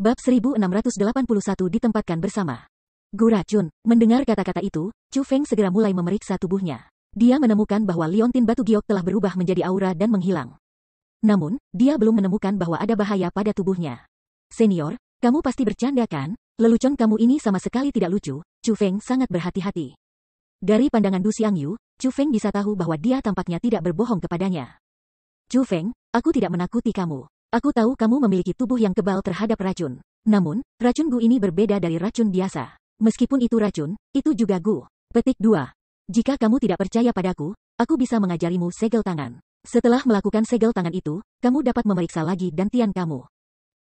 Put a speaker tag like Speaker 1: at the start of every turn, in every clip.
Speaker 1: Bab 1681 ditempatkan bersama. Gu racun. Mendengar kata-kata itu, Chu Feng segera mulai memeriksa tubuhnya. Dia menemukan bahwa liontin batu giok telah berubah menjadi aura dan menghilang. Namun, dia belum menemukan bahwa ada bahaya pada tubuhnya. Senior, kamu pasti bercanda kan? Lelucon kamu ini sama sekali tidak lucu. Chu Feng sangat berhati-hati. Dari pandangan Du Xiangyu, Chu Feng bisa tahu bahwa dia tampaknya tidak berbohong kepadanya. Chu Feng, aku tidak menakuti kamu. Aku tahu kamu memiliki tubuh yang kebal terhadap racun. Namun, racun Gu ini berbeda dari racun biasa. Meskipun itu racun, itu juga Gu. Petik 2. Jika kamu tidak percaya padaku, aku bisa mengajarimu segel tangan. Setelah melakukan segel tangan itu, kamu dapat memeriksa lagi dantian kamu.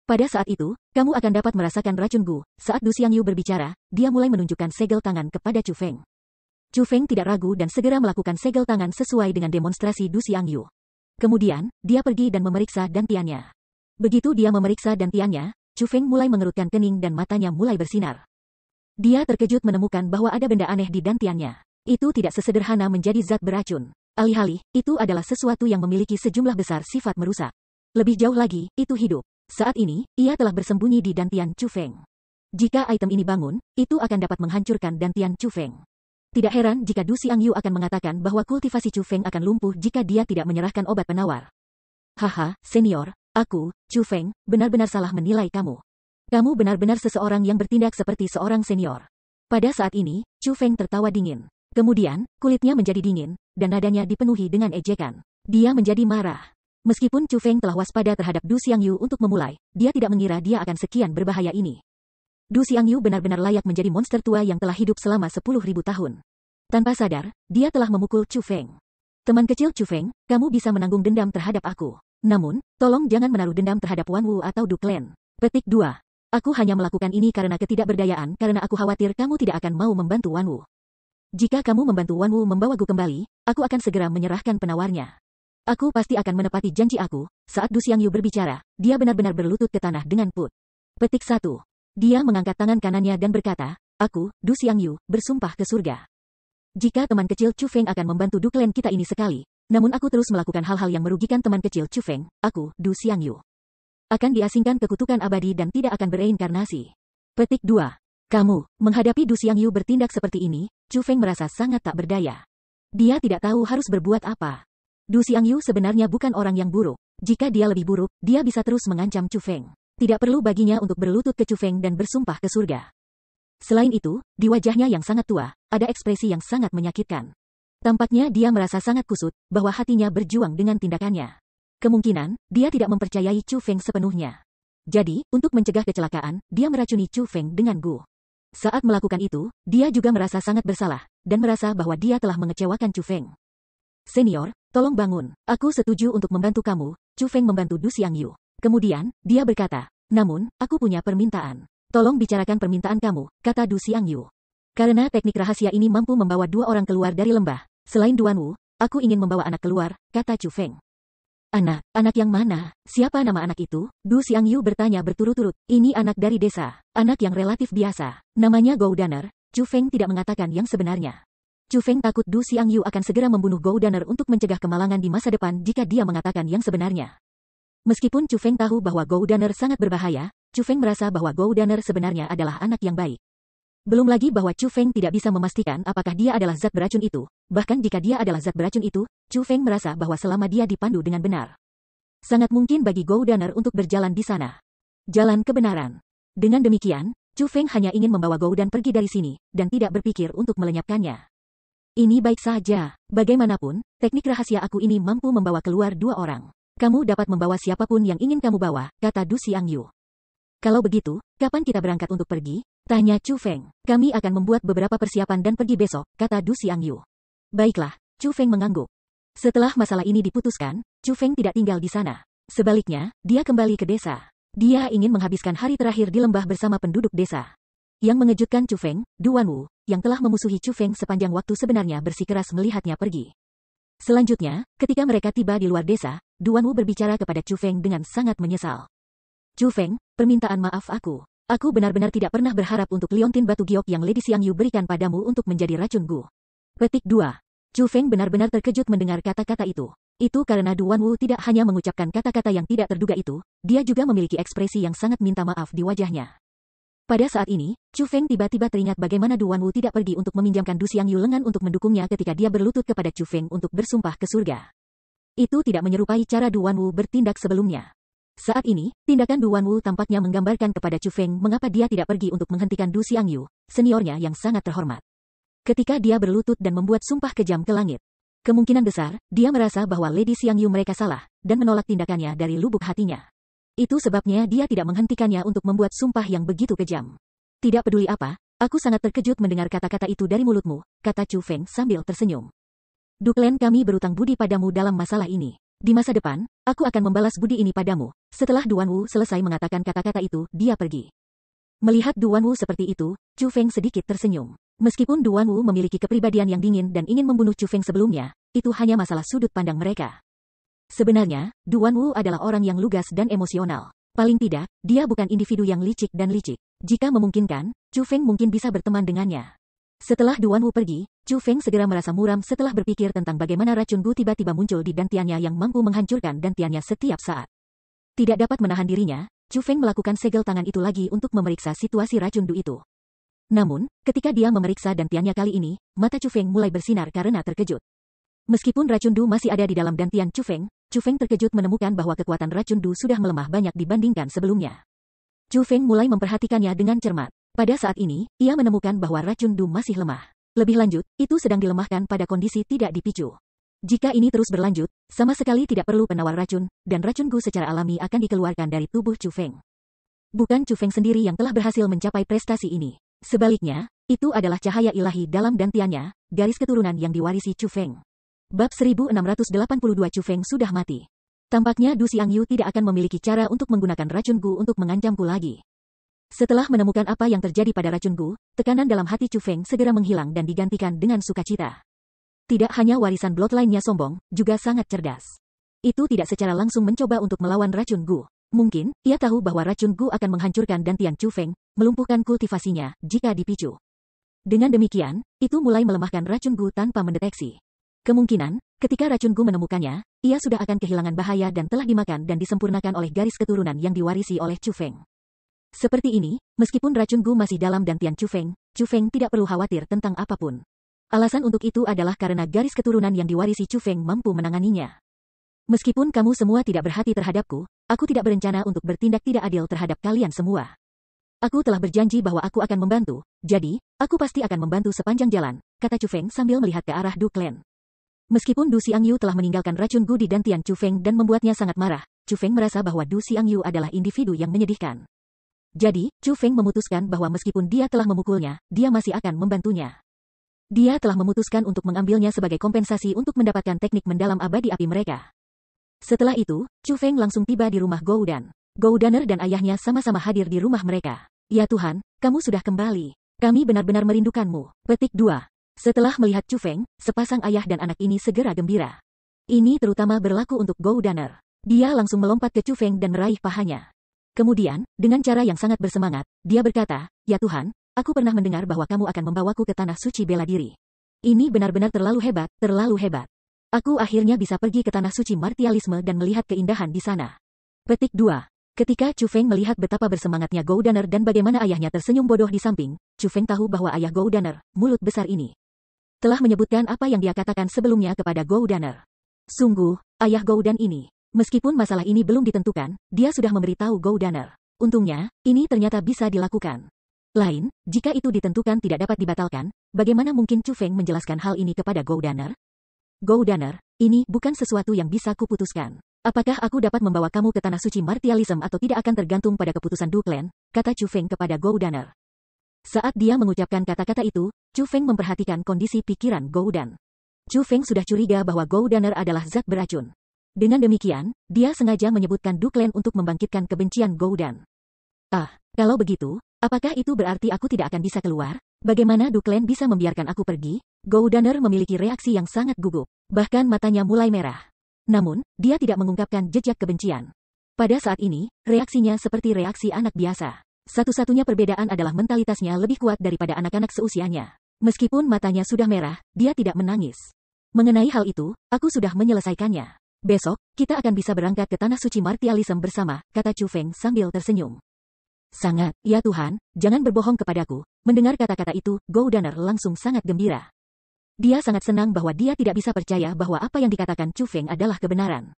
Speaker 1: Pada saat itu, kamu akan dapat merasakan racun Gu. Saat Du Xiangyu berbicara, dia mulai menunjukkan segel tangan kepada Chu Feng. Chu Feng tidak ragu dan segera melakukan segel tangan sesuai dengan demonstrasi Du Xiangyu. Kemudian, dia pergi dan memeriksa dantiannya. Begitu dia memeriksa dantiannya, Chu Feng mulai mengerutkan kening dan matanya mulai bersinar. Dia terkejut menemukan bahwa ada benda aneh di dantiannya. Itu tidak sesederhana menjadi zat beracun. Alih-alih, itu adalah sesuatu yang memiliki sejumlah besar sifat merusak. Lebih jauh lagi, itu hidup. Saat ini, ia telah bersembunyi di dantian Chu Feng. Jika item ini bangun, itu akan dapat menghancurkan dantian Chu Feng. Tidak heran jika Du Xiangyu akan mengatakan bahwa kultivasi Chu Feng akan lumpuh jika dia tidak menyerahkan obat penawar. Haha, senior, aku, Chu Feng, benar-benar salah menilai kamu. Kamu benar-benar seseorang yang bertindak seperti seorang senior. Pada saat ini, Chu Feng tertawa dingin. Kemudian, kulitnya menjadi dingin, dan nadanya dipenuhi dengan ejekan. Dia menjadi marah. Meskipun Chu Feng telah waspada terhadap Du Xiangyu untuk memulai, dia tidak mengira dia akan sekian berbahaya ini. Du Xiangyu benar-benar layak menjadi monster tua yang telah hidup selama 10.000 tahun. Tanpa sadar, dia telah memukul Chu Feng. Teman kecil Chu Feng, kamu bisa menanggung dendam terhadap aku. Namun, tolong jangan menaruh dendam terhadap Wan Wu atau Du Clan. Petik 2. Aku hanya melakukan ini karena ketidakberdayaan karena aku khawatir kamu tidak akan mau membantu Wan Wu. Jika kamu membantu Wan Wu membawa Gu kembali, aku akan segera menyerahkan penawarnya. Aku pasti akan menepati janji aku. Saat Du Xiangyu berbicara, dia benar-benar berlutut ke tanah dengan put. Petik 1. Dia mengangkat tangan kanannya dan berkata, aku, Du Xiangyu, bersumpah ke surga. Jika teman kecil Chu Feng akan membantu Du Clan kita ini sekali, namun aku terus melakukan hal-hal yang merugikan teman kecil Chu Feng, aku, Du Xiangyu, akan diasingkan ke kutukan abadi dan tidak akan bereinkarnasi. Petik 2. Kamu, menghadapi Du Xiangyu bertindak seperti ini, Chu Feng merasa sangat tak berdaya. Dia tidak tahu harus berbuat apa. Du Xiangyu sebenarnya bukan orang yang buruk. Jika dia lebih buruk, dia bisa terus mengancam Chu Feng. Tidak perlu baginya untuk berlutut ke Chu Feng dan bersumpah ke surga. Selain itu, di wajahnya yang sangat tua, ada ekspresi yang sangat menyakitkan. Tampaknya dia merasa sangat kusut, bahwa hatinya berjuang dengan tindakannya. Kemungkinan, dia tidak mempercayai Chu Feng sepenuhnya. Jadi, untuk mencegah kecelakaan, dia meracuni Chu Feng dengan Gu. Saat melakukan itu, dia juga merasa sangat bersalah, dan merasa bahwa dia telah mengecewakan Chu Feng. Senior, tolong bangun. Aku setuju untuk membantu kamu. Chu Feng membantu Du Xiangyu. Kemudian, dia berkata, namun, aku punya permintaan. Tolong bicarakan permintaan kamu, kata Du Xiangyu. Karena teknik rahasia ini mampu membawa 2 orang keluar dari lembah. Selain Duan Wu, aku ingin membawa anak keluar, kata Chu Feng. Anak yang mana? Siapa nama anak itu? Du Xiangyu bertanya berturut-turut. Ini anak dari desa, anak yang relatif biasa. Namanya Gou Daner. Chu Feng tidak mengatakan yang sebenarnya. Chu Feng takut Du Xiangyu akan segera membunuh Gou Daner untuk mencegah kemalangan di masa depan jika dia mengatakan yang sebenarnya. Meskipun Chu Feng tahu bahwa Gou Daner sangat berbahaya, Chu Feng merasa bahwa Gou Daner sebenarnya adalah anak yang baik. Belum lagi bahwa Chu Feng tidak bisa memastikan apakah dia adalah zat beracun itu. Bahkan jika dia adalah zat beracun itu, Chu Feng merasa bahwa selama dia dipandu dengan benar, sangat mungkin bagi Gou Daner untuk berjalan di sana. Jalan kebenaran. Dengan demikian, Chu Feng hanya ingin membawa Gou Dan pergi dari sini, dan tidak berpikir untuk melenyapkannya. Ini baik saja. Bagaimanapun, teknik rahasia aku ini mampu membawa keluar 2 orang. Kamu dapat membawa siapapun yang ingin kamu bawa, kata Du Xiangyu. Kalau begitu, kapan kita berangkat untuk pergi? Tanya Chu Feng. Kami akan membuat beberapa persiapan dan pergi besok, kata Du Xiangyu. Baiklah, Chu Feng mengangguk. Setelah masalah ini diputuskan, Chu Feng tidak tinggal di sana. Sebaliknya, dia kembali ke desa. Dia ingin menghabiskan hari terakhir di lembah bersama penduduk desa. Yang mengejutkan Chu Feng, Duan Wu, yang telah memusuhi Chu Feng sepanjang waktu sebenarnya bersikeras melihatnya pergi. Selanjutnya, ketika mereka tiba di luar desa, Duan Wu berbicara kepada Chu Feng dengan sangat menyesal. Chu Feng, permintaan maaf aku. Aku benar-benar tidak pernah berharap untuk liontin batu giok yang Lady Xiangyu berikan padamu untuk menjadi racun Gu. Petik 2. Chu Feng benar-benar terkejut mendengar kata-kata itu. Itu karena Duan Wu tidak hanya mengucapkan kata-kata yang tidak terduga itu, dia juga memiliki ekspresi yang sangat minta maaf di wajahnya. Pada saat ini, Chu Feng tiba-tiba teringat bagaimana Duan Wu tidak pergi untuk meminjamkan Du Xiangyu lengan untuk mendukungnya ketika dia berlutut kepada Chu Feng untuk bersumpah ke surga. Itu tidak menyerupai cara Duan Wu bertindak sebelumnya. Saat ini, tindakan Duan Wu tampaknya menggambarkan kepada Chu Feng mengapa dia tidak pergi untuk menghentikan Du Xiangyu, seniornya yang sangat terhormat. Ketika dia berlutut dan membuat sumpah kejam ke langit. Kemungkinan besar, dia merasa bahwa Lady Xiangyu mereka salah, dan menolak tindakannya dari lubuk hatinya. Itu sebabnya dia tidak menghentikannya untuk membuat sumpah yang begitu kejam. Tidak peduli apa, aku sangat terkejut mendengar kata-kata itu dari mulutmu, kata Chu Feng sambil tersenyum. Duklen kami berutang budi padamu dalam masalah ini. Di masa depan, aku akan membalas budi ini padamu. Setelah Duan Wu selesai mengatakan kata-kata itu, dia pergi. Melihat Duan Wu seperti itu, Chu Feng sedikit tersenyum. Meskipun Duan Wu memiliki kepribadian yang dingin dan ingin membunuh Chu Feng sebelumnya, itu hanya masalah sudut pandang mereka. Sebenarnya, Duan Wu adalah orang yang lugas dan emosional. Paling tidak, dia bukan individu yang licik dan licik. Jika memungkinkan, Chu Feng mungkin bisa berteman dengannya. Setelah Duan Wu pergi, Chu Feng segera merasa muram setelah berpikir tentang bagaimana racun Gu tiba-tiba muncul di dantiannya yang mampu menghancurkan dantiannya setiap saat. Tidak dapat menahan dirinya, Chu Feng melakukan segel tangan itu lagi untuk memeriksa situasi racun Du itu. Namun, ketika dia memeriksa dantiannya kali ini, mata Chu Feng mulai bersinar karena terkejut. Meskipun racun Du masih ada di dalam dantian Chu Feng terkejut menemukan bahwa kekuatan racun Du sudah melemah banyak dibandingkan sebelumnya. Chu Feng mulai memperhatikannya dengan cermat. Pada saat ini, ia menemukan bahwa racun Du masih lemah. Lebih lanjut, itu sedang dilemahkan pada kondisi tidak dipicu. Jika ini terus berlanjut, sama sekali tidak perlu penawar racun, dan racun Gu secara alami akan dikeluarkan dari tubuh Chu Feng. Bukan Chu Feng sendiri yang telah berhasil mencapai prestasi ini. Sebaliknya, itu adalah cahaya ilahi dalam dantiannya, garis keturunan yang diwarisi Chu Feng. Bab 1682 Chu Feng sudah mati. Tampaknya Du Xiangyu tidak akan memiliki cara untuk menggunakan racun Gu untuk mengancamku lagi. Setelah menemukan apa yang terjadi pada racun Gu, tekanan dalam hati Chu Feng segera menghilang dan digantikan dengan sukacita. Tidak hanya warisan bloodline-nya sombong, juga sangat cerdas. Itu tidak secara langsung mencoba untuk melawan racun Gu. Mungkin, ia tahu bahwa racun Gu akan menghancurkan dantian Chu Feng, melumpuhkan kultivasinya, jika dipicu. Dengan demikian, itu mulai melemahkan racun Gu tanpa mendeteksi. Kemungkinan, ketika racun Gu menemukannya, ia sudah akan kehilangan bahaya dan telah dimakan dan disempurnakan oleh garis keturunan yang diwarisi oleh Chu Feng. Seperti ini, meskipun racun Gu masih dalam dantian Chu Feng tidak perlu khawatir tentang apapun. Alasan untuk itu adalah karena garis keturunan yang diwarisi Chu Feng mampu menanganinya. Meskipun kamu semua tidak berhati terhadapku, aku tidak berencana untuk bertindak tidak adil terhadap kalian semua. Aku telah berjanji bahwa aku akan membantu, jadi, aku pasti akan membantu sepanjang jalan, kata Chu Feng sambil melihat ke arah Du Clan. Meskipun Du Xiangyu telah meninggalkan racun Gu di dantian Chu Feng dan membuatnya sangat marah, Chu Feng merasa bahwa Du Xiangyu adalah individu yang menyedihkan. Jadi, Chu Feng memutuskan bahwa meskipun dia telah memukulnya, dia masih akan membantunya. Dia telah memutuskan untuk mengambilnya sebagai kompensasi untuk mendapatkan teknik mendalam abadi api mereka. Setelah itu, Chu Feng langsung tiba di rumah Goudan. Goudaner dan ayahnya sama-sama hadir di rumah mereka. Ya Tuhan, kamu sudah kembali. Kami benar-benar merindukanmu. Petik 2. Setelah melihat Chu Feng, sepasang ayah dan anak ini segera gembira. Ini terutama berlaku untuk Goudaner. Dia langsung melompat ke Chu Feng dan meraih pahanya. Kemudian, dengan cara yang sangat bersemangat, dia berkata, "Ya Tuhan, aku pernah mendengar bahwa kamu akan membawaku ke tanah suci bela diri. Ini benar-benar terlalu hebat, terlalu hebat. Aku akhirnya bisa pergi ke tanah suci martialisme dan melihat keindahan di sana." Petik 2. Ketika Chu Feng melihat betapa bersemangatnya Goudaner dan bagaimana ayahnya tersenyum bodoh di samping, Chu Feng tahu bahwa ayah Goudaner, mulut besar ini, telah menyebutkan apa yang dia katakan sebelumnya kepada Goudaner. Sungguh, ayah Goudan ini. Meskipun masalah ini belum ditentukan, dia sudah memberitahu Goudaner. Untungnya, ini ternyata bisa dilakukan. Lain, jika itu ditentukan tidak dapat dibatalkan, bagaimana mungkin Chu Feng menjelaskan hal ini kepada Goudaner? Goudaner, ini bukan sesuatu yang bisa kuputuskan. Apakah aku dapat membawa kamu ke tanah suci martialism atau tidak akan tergantung pada keputusan Du Clan, kata Chu Feng kepada Goudaner. Saat dia mengucapkan kata-kata itu, Chu Feng memperhatikan kondisi pikiran Goudan. Chu Feng sudah curiga bahwa Goudaner adalah zat beracun. Dengan demikian, dia sengaja menyebutkan Du Clan untuk membangkitkan kebencian Goudan. Kalau begitu, apakah itu berarti aku tidak akan bisa keluar? Bagaimana Du Clan bisa membiarkan aku pergi? Goudaner memiliki reaksi yang sangat gugup. Bahkan matanya mulai merah. Namun, dia tidak mengungkapkan jejak kebencian. Pada saat ini, reaksinya seperti reaksi anak biasa. Satu-satunya perbedaan adalah mentalitasnya lebih kuat daripada anak-anak seusianya. Meskipun matanya sudah merah, dia tidak menangis. Mengenai hal itu, aku sudah menyelesaikannya. Besok, kita akan bisa berangkat ke Tanah Suci Martialism bersama, kata Chu Feng sambil tersenyum. Sangat, ya Tuhan, jangan berbohong kepadaku. Mendengar kata-kata itu, Gou Daner langsung sangat gembira. Dia sangat senang bahwa dia tidak bisa percaya bahwa apa yang dikatakan Chu Feng adalah kebenaran.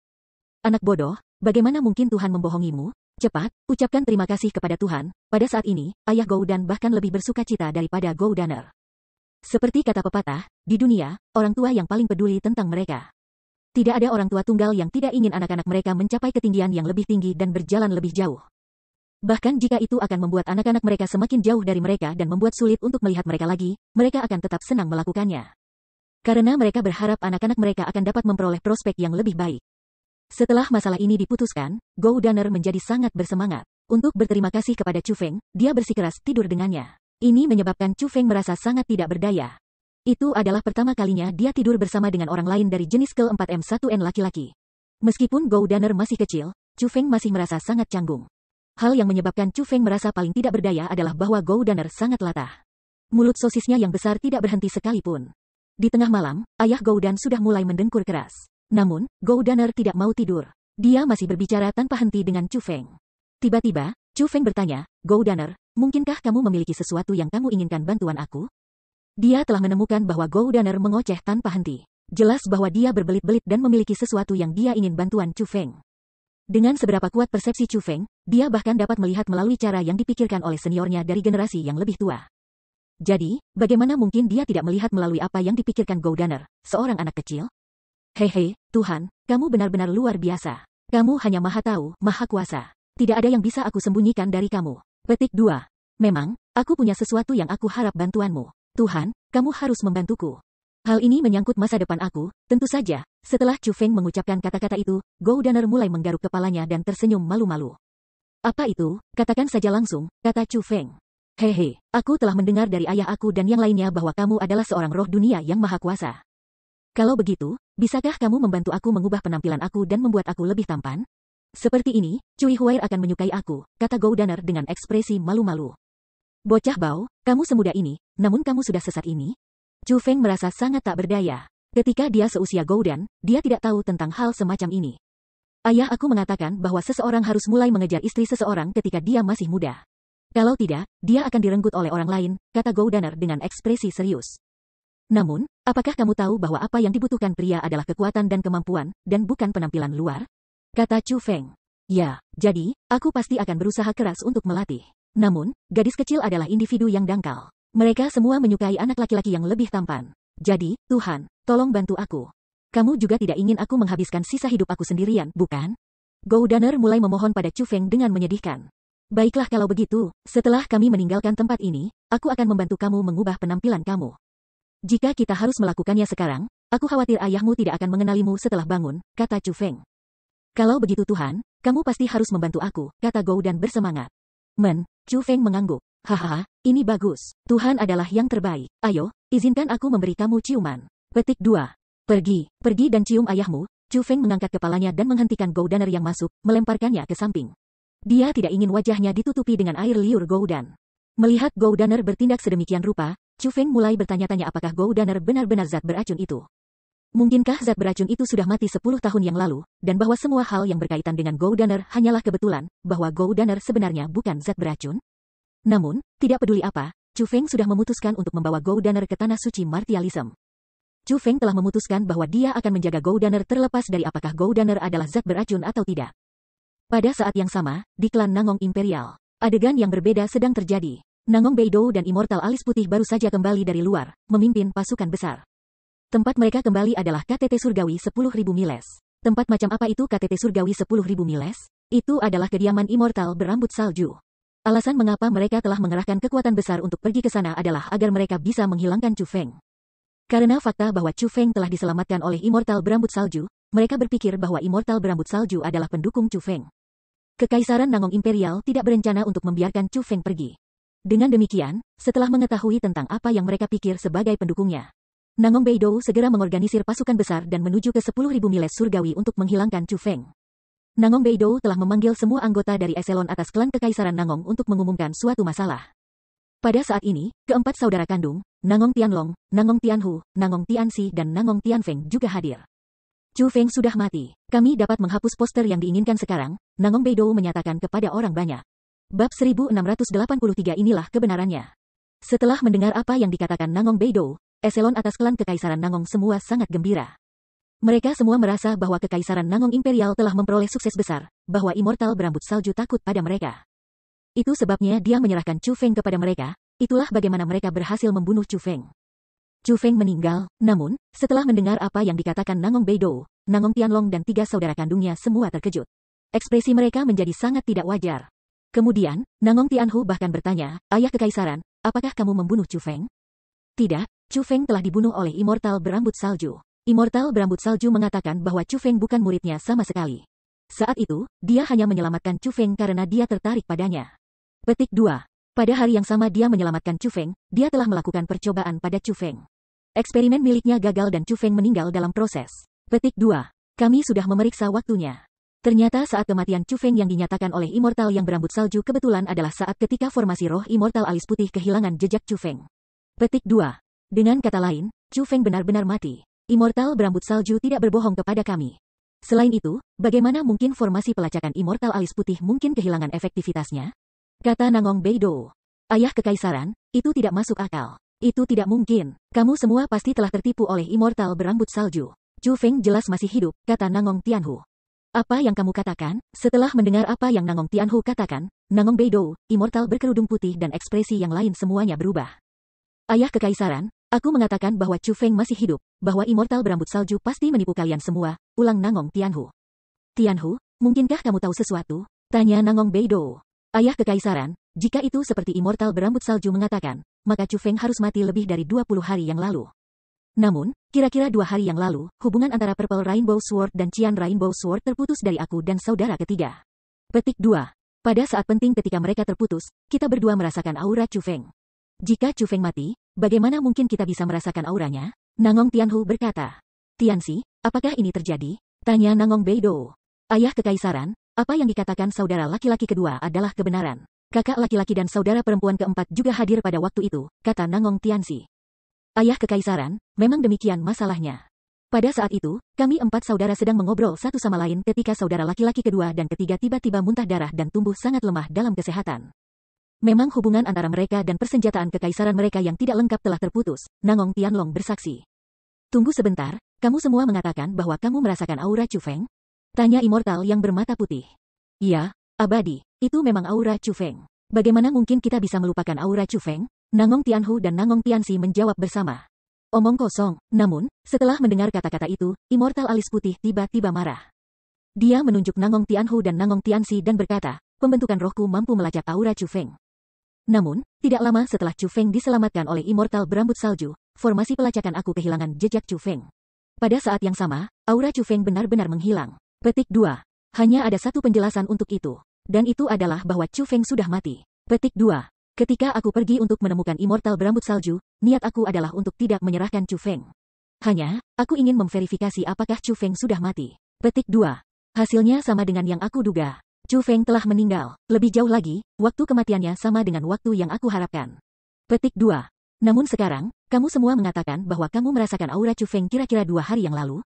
Speaker 1: Anak bodoh, bagaimana mungkin Tuhan membohongimu? Cepat, ucapkan terima kasih kepada Tuhan. Pada saat ini, ayah Gou Dan bahkan lebih bersuka cita daripada Gou Daner. Seperti kata pepatah, di dunia, orang tua yang paling peduli tentang mereka. Tidak ada orang tua tunggal yang tidak ingin anak-anak mereka mencapai ketinggian yang lebih tinggi dan berjalan lebih jauh. Bahkan jika itu akan membuat anak-anak mereka semakin jauh dari mereka dan membuat sulit untuk melihat mereka lagi, mereka akan tetap senang melakukannya. Karena mereka berharap anak-anak mereka akan dapat memperoleh prospek yang lebih baik. Setelah masalah ini diputuskan, Gou Daner menjadi sangat bersemangat. Untuk berterima kasih kepada Chu Feng, dia bersikeras tidur dengannya. Ini menyebabkan Chu Feng merasa sangat tidak berdaya. Itu adalah pertama kalinya dia tidur bersama dengan orang lain dari jenis ke-4M1N laki-laki. Meskipun Gou Daner masih kecil, Chu Feng masih merasa sangat canggung. Hal yang menyebabkan Chu Feng merasa paling tidak berdaya adalah bahwa Gou Daner sangat latah. Mulut sosisnya yang besar tidak berhenti sekalipun. Di tengah malam, ayah Gou Dan sudah mulai mendengkur keras. Namun, Gou Daner tidak mau tidur. Dia masih berbicara tanpa henti dengan Chu Feng. Tiba-tiba, Chu Feng bertanya, Gou Daner, mungkinkah kamu memiliki sesuatu yang kamu inginkan bantuan aku? Dia telah menemukan bahwa Gou Daner mengoceh tanpa henti. Jelas bahwa dia berbelit-belit dan memiliki sesuatu yang dia ingin bantuan Chu Feng. Dengan seberapa kuat persepsi Chu Feng, dia bahkan dapat melihat melalui cara yang dipikirkan oleh seniornya dari generasi yang lebih tua. Jadi, bagaimana mungkin dia tidak melihat melalui apa yang dipikirkan Gou Daner, seorang anak kecil? Hehe, Tuhan, kamu benar-benar luar biasa. Kamu hanya maha tahu, maha kuasa. Tidak ada yang bisa aku sembunyikan dari kamu. Petik 2. Memang, aku punya sesuatu yang aku harap bantuanmu. Tuhan, kamu harus membantuku. Hal ini menyangkut masa depan aku, tentu saja. Setelah Chu Feng mengucapkan kata-kata itu, Gou Daner mulai menggaruk kepalanya dan tersenyum malu-malu. Apa itu? Katakan saja langsung, kata Chu Feng. Hehe, aku telah mendengar dari ayah aku dan yang lainnya bahwa kamu adalah seorang roh dunia yang maha kuasa. Kalau begitu, bisakah kamu membantu aku mengubah penampilan aku dan membuat aku lebih tampan? Seperti ini, Cui Huair akan menyukai aku, kata Gou Daner dengan ekspresi malu-malu. Bocah bau, kamu semuda ini, namun kamu sudah sesat ini? Chu Feng merasa sangat tak berdaya. Ketika dia seusia Gou Dan, dia tidak tahu tentang hal semacam ini. Ayah aku mengatakan bahwa seseorang harus mulai mengejar istri seseorang ketika dia masih muda. Kalau tidak, dia akan direnggut oleh orang lain, kata Gou Daner dengan ekspresi serius. Namun, apakah kamu tahu bahwa apa yang dibutuhkan pria adalah kekuatan dan kemampuan, dan bukan penampilan luar? Kata Chu Feng. Ya, jadi, aku pasti akan berusaha keras untuk melatih. Namun, gadis kecil adalah individu yang dangkal. Mereka semua menyukai anak laki-laki yang lebih tampan. Jadi, Tuhan, tolong bantu aku. Kamu juga tidak ingin aku menghabiskan sisa hidup aku sendirian, bukan? Gou Daner mulai memohon pada Chu Feng dengan menyedihkan. Baiklah kalau begitu, setelah kami meninggalkan tempat ini, aku akan membantu kamu mengubah penampilan kamu. Jika kita harus melakukannya sekarang, aku khawatir ayahmu tidak akan mengenalimu setelah bangun, kata Chu Feng. Kalau begitu Tuhan, kamu pasti harus membantu aku, kata Gou Dan bersemangat. Chu Feng mengangguk. Hahaha, ini bagus. Tuhan adalah yang terbaik. Ayo, izinkan aku memberi kamu ciuman. Petik 2. Pergi dan cium ayahmu. Chu Feng mengangkat kepalanya dan menghentikan Gou Daner yang masuk, melemparkannya ke samping. Dia tidak ingin wajahnya ditutupi dengan air liur Gou Dan. Melihat Gou Daner bertindak sedemikian rupa, Chu Feng mulai bertanya-tanya apakah Gou Daner benar-benar zat beracun itu. Mungkinkah zat beracun itu sudah mati 10 tahun yang lalu, dan bahwa semua hal yang berkaitan dengan Gou Daner hanyalah kebetulan, bahwa Gou Daner sebenarnya bukan zat beracun? Namun, tidak peduli apa, Chu Feng sudah memutuskan untuk membawa Gou Daner ke Tanah Suci Martialism. Chu Feng telah memutuskan bahwa dia akan menjaga Gou Daner terlepas dari apakah Gou Daner adalah zat beracun atau tidak. Pada saat yang sama, di klan Nangong Imperial, adegan yang berbeda sedang terjadi. Nangong Beidou dan Immortal Alis Putih baru saja kembali dari luar, memimpin pasukan besar. Tempat mereka kembali adalah KTT Surgawi 10.000 miles. Tempat macam apa itu KTT Surgawi 10.000 miles? Itu adalah kediaman Immortal berambut salju. Alasan mengapa mereka telah mengerahkan kekuatan besar untuk pergi ke sana adalah agar mereka bisa menghilangkan Chu Feng. Karena fakta bahwa Chu Feng telah diselamatkan oleh Immortal berambut salju, mereka berpikir bahwa Immortal berambut salju adalah pendukung Chu Feng. Kekaisaran Nangong Imperial tidak berencana untuk membiarkan Chu Feng pergi. Dengan demikian, setelah mengetahui tentang apa yang mereka pikir sebagai pendukungnya, Nangong Beidou segera mengorganisir pasukan besar dan menuju ke 10.000 miles surgawi untuk menghilangkan Chu Feng. Nangong Beidou telah memanggil semua anggota dari eselon atas klan Kekaisaran Nangong untuk mengumumkan suatu masalah. Pada saat ini, keempat saudara kandung, Nangong Tianlong, Nangong Tianhu, Nangong Tianxi dan Nangong Tianfeng juga hadir. Chu Feng sudah mati. Kami dapat menghapus poster yang diinginkan sekarang, Nangong Beidou menyatakan kepada orang banyak. Bab 1683 inilah kebenarannya. Setelah mendengar apa yang dikatakan Nangong Beidou, eselon atas klan Kekaisaran Nangong semua sangat gembira. Mereka semua merasa bahwa Kekaisaran Nangong Imperial telah memperoleh sukses besar, bahwa immortal berambut salju takut pada mereka. Itu sebabnya dia menyerahkan Chu Feng kepada mereka, itulah bagaimana mereka berhasil membunuh Chu Feng. Chu Feng meninggal, namun, setelah mendengar apa yang dikatakan Nangong Beidou, Nangong Tianlong dan 3 saudara kandungnya semua terkejut. Ekspresi mereka menjadi sangat tidak wajar. Kemudian, Nangong Tianhu bahkan bertanya, "Ayah Kekaisaran, apakah kamu membunuh Chu Feng?" "Tidak, Chu Feng telah dibunuh oleh immortal berambut salju." Immortal berambut salju mengatakan bahwa Chu Feng bukan muridnya sama sekali. Saat itu, dia hanya menyelamatkan Chu Feng karena dia tertarik padanya. Petik 2. Pada hari yang sama dia menyelamatkan Chu Feng, dia telah melakukan percobaan pada Chu Feng. Eksperimen miliknya gagal dan Chu Feng meninggal dalam proses. Petik 2. Kami sudah memeriksa waktunya. Ternyata saat kematian Chu Feng yang dinyatakan oleh immortal yang berambut salju kebetulan adalah saat ketika formasi roh immortal alis putih kehilangan jejak Chu Feng. Petik 2. Dengan kata lain, Chu Feng benar-benar mati. Immortal berambut salju tidak berbohong kepada kami. Selain itu, bagaimana mungkin formasi pelacakan immortal alis putih mungkin kehilangan efektivitasnya? Kata Nangong Beidou. Ayah Kekaisaran, itu tidak masuk akal. Itu tidak mungkin. Kamu semua pasti telah tertipu oleh immortal berambut salju. Chu Feng jelas masih hidup, kata Nangong Tianhu. Apa yang kamu katakan? Setelah mendengar apa yang Nangong Tianhu katakan, Nangong Beidou, immortal berkerudung putih dan ekspresi yang lain semuanya berubah. Ayah Kekaisaran, aku mengatakan bahwa Chu Feng masih hidup, bahwa immortal berambut salju pasti menipu kalian semua, ulang Nangong Tianhu. Tianhu, mungkinkah kamu tahu sesuatu? Tanya Nangong Beidou. Ayah Kekaisaran, jika itu seperti immortal berambut salju mengatakan, maka Chu Feng harus mati lebih dari 20 hari yang lalu. Namun, kira-kira 2 hari yang lalu, hubungan antara Purple Rainbow Sword dan Qian Rainbow Sword terputus dari aku dan saudara ketiga. Petik 2. Pada saat penting ketika mereka terputus, kita berdua merasakan aura Chu Feng. Jika Chu Feng mati, bagaimana mungkin kita bisa merasakan auranya? Nangong Tianhu berkata. Tianxi, apakah ini terjadi? Tanya Nangong Beidou. Ayah Kekaisaran, apa yang dikatakan saudara laki-laki kedua adalah kebenaran. Kakak laki-laki dan saudara perempuan keempat juga hadir pada waktu itu, kata Nangong Tianxi. Ayah Kekaisaran, memang demikian masalahnya. Pada saat itu, kami 4 saudara sedang mengobrol satu sama lain ketika saudara laki-laki kedua dan ketiga tiba-tiba muntah darah dan tumbuh sangat lemah dalam kesehatan. Memang hubungan antara mereka dan persenjataan kekaisaran mereka yang tidak lengkap telah terputus, Nangong Tianlong bersaksi. Tunggu sebentar, kamu semua mengatakan bahwa kamu merasakan aura Chu Feng? Tanya immortal yang bermata putih. Iya, abadi, itu memang aura Chu Feng. Bagaimana mungkin kita bisa melupakan aura Chu Feng? Nangong Tianhu dan Nangong Tianxi menjawab bersama. Omong kosong, namun, setelah mendengar kata-kata itu, immortal alis putih tiba-tiba marah. Dia menunjuk Nangong Tianhu dan Nangong Tianxi dan berkata, pembentukan rohku mampu melacak aura Chu Feng. Namun, tidak lama setelah Chu Feng diselamatkan oleh immortal berambut salju, formasi pelacakan aku kehilangan jejak Chu Feng. Pada saat yang sama, aura Chu Feng benar-benar menghilang. Petik 2. Hanya ada satu penjelasan untuk itu. Dan itu adalah bahwa Chu Feng sudah mati. Petik 2. Ketika aku pergi untuk menemukan immortal berambut salju, niat aku adalah untuk tidak menyerahkan Chu Feng. Hanya, aku ingin memverifikasi apakah Chu Feng sudah mati. Petik 2. Hasilnya sama dengan yang aku duga. Chu Feng telah meninggal. Lebih jauh lagi, waktu kematiannya sama dengan waktu yang aku harapkan. Petik 2. Namun sekarang, kamu semua mengatakan bahwa kamu merasakan aura Chu Feng kira-kira 2 hari yang lalu?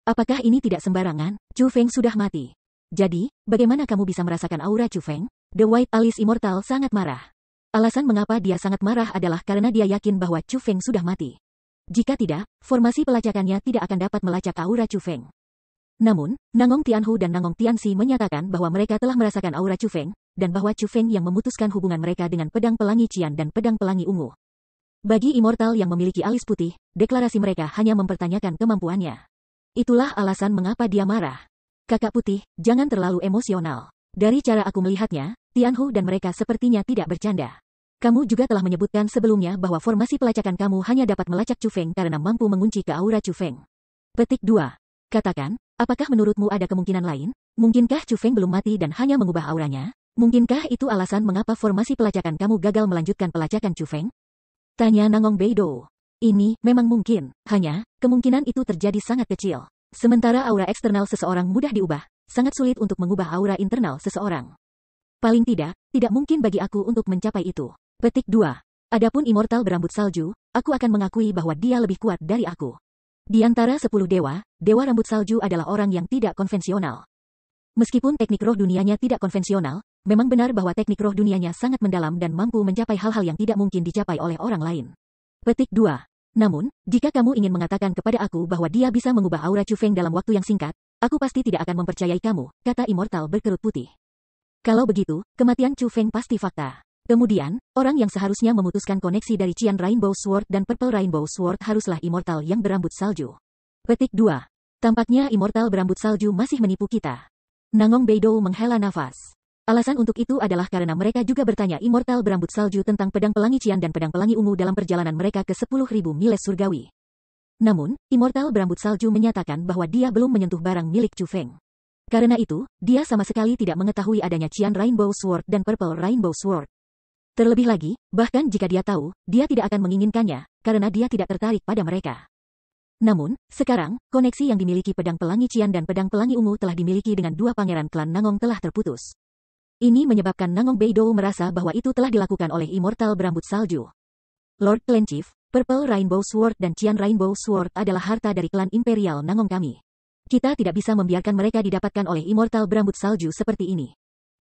Speaker 1: Apakah ini tidak sembarangan? Chu Feng sudah mati. Jadi, bagaimana kamu bisa merasakan aura Chu Feng? The White Alice Immortal sangat marah. Alasan mengapa dia sangat marah adalah karena dia yakin bahwa Chu Feng sudah mati. Jika tidak, formasi pelacakannya tidak akan dapat melacak aura Chu Feng. Namun, Nangong Tianhu dan Nangong Tianxi menyatakan bahwa mereka telah merasakan aura Chu Feng, dan bahwa Chu Feng yang memutuskan hubungan mereka dengan pedang pelangi Qian dan pedang pelangi ungu. Bagi immortal yang memiliki alis putih, deklarasi mereka hanya mempertanyakan kemampuannya. Itulah alasan mengapa dia marah. Kakak putih, jangan terlalu emosional. Dari cara aku melihatnya, Tianhu dan mereka sepertinya tidak bercanda. Kamu juga telah menyebutkan sebelumnya bahwa formasi pelacakan kamu hanya dapat melacak Chu Feng karena mampu mengunci ke aura Chu Feng. Petik 2. Katakan, apakah menurutmu ada kemungkinan lain? Mungkinkah Chu Feng belum mati dan hanya mengubah auranya? Mungkinkah itu alasan mengapa formasi pelacakan kamu gagal melanjutkan pelacakan Chu Feng? Tanya Nangong Beidou. Ini memang mungkin, hanya, kemungkinan itu terjadi sangat kecil. Sementara aura eksternal seseorang mudah diubah, sangat sulit untuk mengubah aura internal seseorang. Paling tidak mungkin bagi aku untuk mencapai itu. Petik 2. Adapun immortal berambut salju, aku akan mengakui bahwa dia lebih kuat dari aku. Di antara 10 dewa, dewa rambut salju adalah orang yang tidak konvensional. Meskipun teknik roh dunianya tidak konvensional, memang benar bahwa teknik roh dunianya sangat mendalam dan mampu mencapai hal-hal yang tidak mungkin dicapai oleh orang lain. Petik 2. Namun, jika kamu ingin mengatakan kepada aku bahwa dia bisa mengubah aura Chu Feng dalam waktu yang singkat, aku pasti tidak akan mempercayai kamu, kata immortal berkerut putih. Kalau begitu, kematian Chu Feng pasti fakta. Kemudian, orang yang seharusnya memutuskan koneksi dari Qian Rainbow Sword dan Purple Rainbow Sword haruslah immortal yang berambut salju. Petik 2. Tampaknya immortal berambut salju masih menipu kita. Nangong Beidou menghela nafas. Alasan untuk itu adalah karena mereka juga bertanya immortal berambut salju tentang pedang pelangi Qian dan pedang pelangi ungu dalam perjalanan mereka ke 10.000 miles surgawi. Namun, immortal berambut salju menyatakan bahwa dia belum menyentuh barang milik Chu Feng. Karena itu, dia sama sekali tidak mengetahui adanya Qian Rainbow Sword dan Purple Rainbow Sword. Terlebih lagi, bahkan jika dia tahu, dia tidak akan menginginkannya, karena dia tidak tertarik pada mereka. Namun, sekarang, koneksi yang dimiliki pedang pelangi Qian dan pedang pelangi ungu telah dimiliki dengan dua pangeran klan Nangong telah terputus. Ini menyebabkan Nangong Beidou merasa bahwa itu telah dilakukan oleh immortal berambut salju. Lord Clan Chief, Purple Rainbow Sword dan Qian Rainbow Sword adalah harta dari klan Imperial Nangong kami. Kita tidak bisa membiarkan mereka didapatkan oleh immortal berambut salju seperti ini.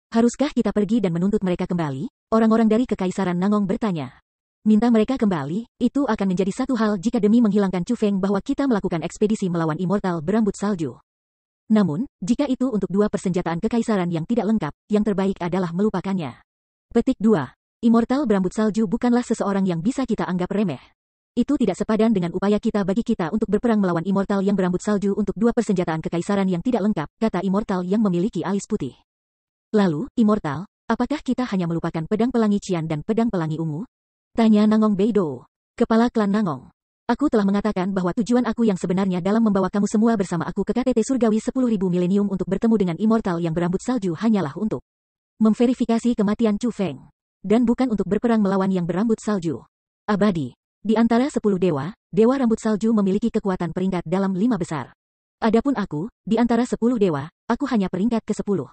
Speaker 1: Haruskah kita pergi dan menuntut mereka kembali? Orang-orang dari Kekaisaran Nangong bertanya. Minta mereka kembali, itu akan menjadi satu hal jika demi menghilangkan Chu Feng bahwa kita melakukan ekspedisi melawan immortal berambut salju. Namun, jika itu untuk dua persenjataan kekaisaran yang tidak lengkap, yang terbaik adalah melupakannya. Petik 2. Immortal berambut salju bukanlah seseorang yang bisa kita anggap remeh. Itu tidak sepadan dengan upaya kita bagi kita untuk berperang melawan immortal yang berambut salju untuk dua persenjataan kekaisaran yang tidak lengkap, kata immortal yang memiliki alis putih. Lalu, immortal, apakah kita hanya melupakan pedang pelangi Qian dan pedang pelangi ungu? Tanya Nangong Beidou, kepala klan Nangong. Aku telah mengatakan bahwa tujuan aku yang sebenarnya dalam membawa kamu semua bersama aku ke KTT Surgawi 10.000 milenium untuk bertemu dengan immortal yang berambut salju hanyalah untuk memverifikasi kematian Chu Feng. Dan bukan untuk berperang melawan yang berambut salju abadi. Di antara 10 dewa, dewa rambut salju memiliki kekuatan peringkat dalam 5 besar. Adapun aku, di antara 10 dewa, aku hanya peringkat ke-10.